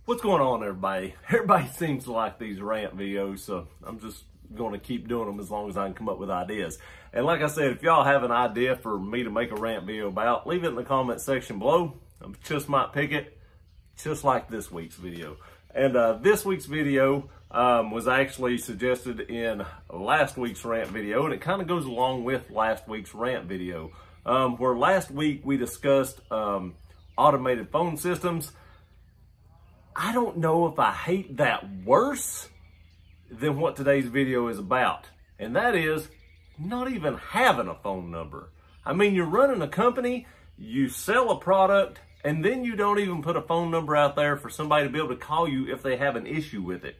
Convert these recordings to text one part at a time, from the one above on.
What's going on, everybody? Everybody seems to like these rant videos, so I'm just going to keep doing them as long as I can come up with ideas. And like I said, if y'all have an idea for me to make a rant video about, leave it in the comment section below. I just might pick it, just like this week's video. And this week's video was actually suggested in last week's rant video, and it kind of goes along with last week's rant video, where last week we discussed automated phone systems. I don't know if I hate that worse than what today's video is about. And that is not even having a phone number. I mean, you're running a company, you sell a product, and then you don't even put a phone number out there for somebody to be able to call you if they have an issue with it.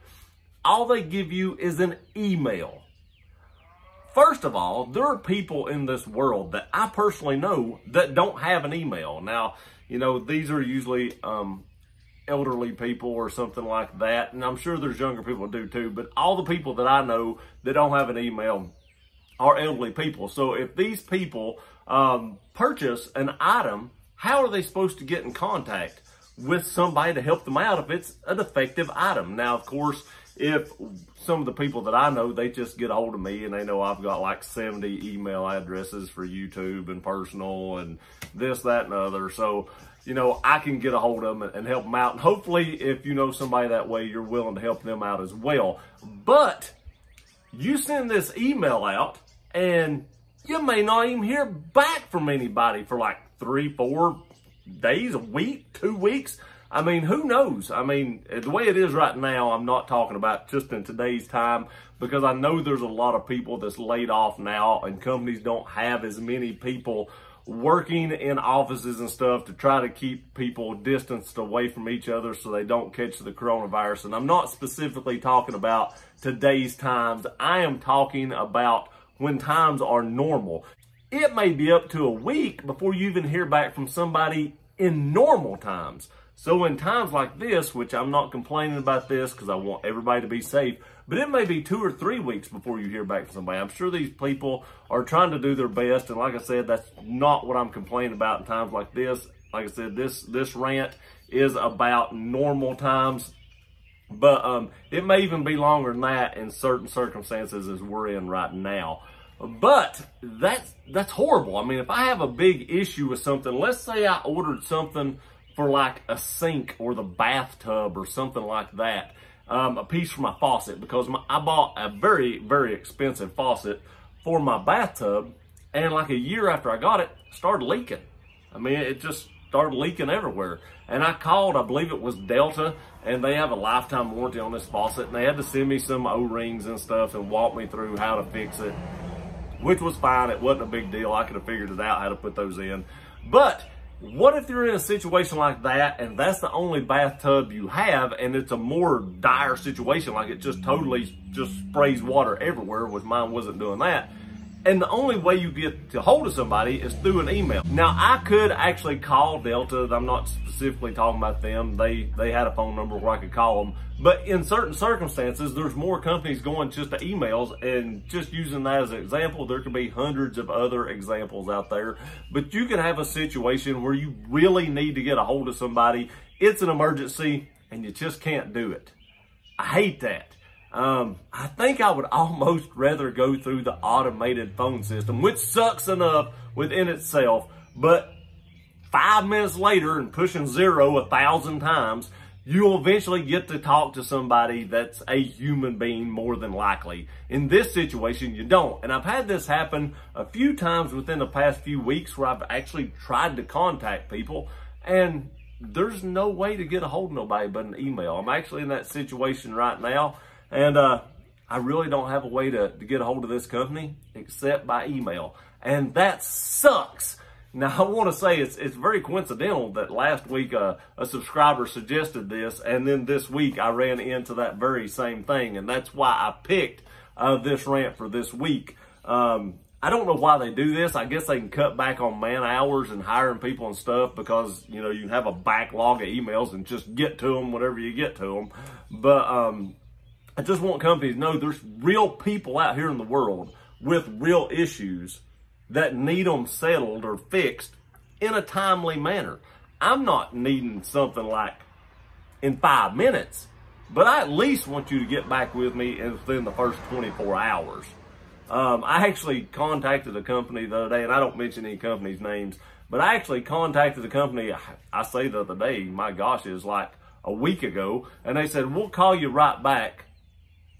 All they give you is an email. First of all, there are people in this world that I personally know that don't have an email. Now, you know, these are usually elderly people or something like that, and I'm sure there's younger people that do too, but all the people that I know that don't have an email are elderly people. So if these people purchase an item, how are they supposed to get in contact with somebody to help them out if it's a defective item? Now, of course, if some of the people that I know, they just get a hold of me and they know I've got like 70 email addresses for YouTube and personal and this, that, and other. So, you know, I can get a hold of them and help them out. And hopefully, if you know somebody that way, you're willing to help them out as well. But you send this email out and you may not even hear back from anybody for like 3-4 days, a week, 2 weeks. I mean, who knows? I mean, the way it is right now, I'm not talking about just in today's time, because I know there's a lot of people that's laid off now and companies don't have as many people working in offices and stuff to try to keep people distanced away from each other so they don't catch the coronavirus. And I'm not specifically talking about today's times. I am talking about when times are normal. It may be up to a week before you even hear back from somebody in normal times. So in times like this, which I'm not complaining about this because I want everybody to be safe, but it may be 2 or 3 weeks before you hear back from somebody. I'm sure these people are trying to do their best. And like I said, that's not what I'm complaining about in times like this. Like I said, this rant is about normal times. But it may even be longer than that in certain circumstances as we're in right now. But that's horrible. I mean, if I have a big issue with something, let's say I ordered something for like a sink or the bathtub or something like that, a piece for my faucet, because I bought a very, very expensive faucet for my bathtub, and like a year after I got it, it started leaking. I mean, it just started leaking everywhere. And I called, I believe it was Delta, and they have a lifetime warranty on this faucet, and they had to send me some O-rings and stuff and walk me through how to fix it, which was fine. It wasn't a big deal. I could have figured it out how to put those in. But what if you're in a situation like that and that's the only bathtub you have, and it's a more dire situation, like it just totally just sprays water everywhere, which mine wasn't doing that, and the only way you get to hold of somebody is through an email. Now, I could actually call Delta. I'm not specifically talking about them. They had a phone number where I could call them. But in certain circumstances, there's more companies going just to emails, and just using that as an example, there could be hundreds of other examples out there. But you could have a situation where you really need to get a hold of somebody. It's an emergency and you just can't do it. I hate that. I think I would almost rather go through the automated phone system, which sucks enough within itself, but 5 minutes later and pushing 0 1,000 times, you'll eventually get to talk to somebody that's a human being, more than likely. In this situation, you don't. And I've had this happen a few times within the past few weeks where I've actually tried to contact people, and there's no way to get a hold of nobody but an email. I'm actually in that situation right now, and I really don't have a way to get a hold of this company except by email. And that sucks. Now, I want to say it's very coincidental that last week a subscriber suggested this, and then this week I ran into that very same thing, and that's why I picked this rant for this week. I don't know why they do this. I guess they can cut back on man hours and hiring people and stuff, because, you know, you can have a backlog of emails and just get to them whenever you get to them. But I just want companies to know there's real people out here in the world with real issues that need them settled or fixed in a timely manner. I'm not needing something like in 5 minutes. But I at least want you to get back with me within the first 24 hours. I actually contacted a company the other day, and I don't mention any company's names, but I actually contacted the company, I say the other day, my gosh, it was like a week ago, and they said, we'll call you right back.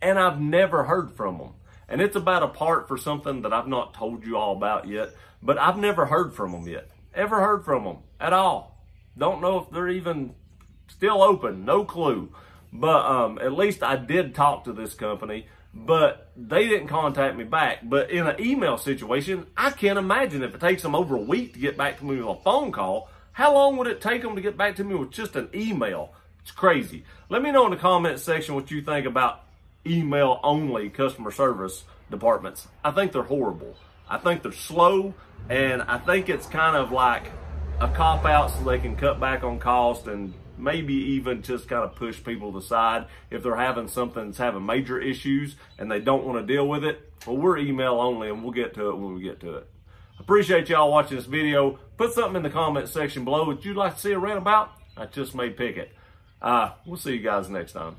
And I've never heard from them. And it's about a part for something that I've not told you all about yet, but I've never heard from them yet. Ever heard from them at all. Don't know if they're even still open, no clue. But at least I did talk to this company, but they didn't contact me back. But in an email situation, I can't imagine if it takes them over a week to get back to me with a phone call, how long would it take them to get back to me with just an email? It's crazy. Let me know in the comment section what you think about email only customer service departments. I think they're horrible. I think they're slow, and I think it's kind of like a cop out so they can cut back on cost and maybe even just kind of push people to the side if they're having something that's having major issues and they don't want to deal with it. Well, we're email only, and we'll get to it when we get to it. Appreciate y'all watching this video. Put something in the comment section below that you'd like to see a rant about. I just may pick it. We'll see you guys next time.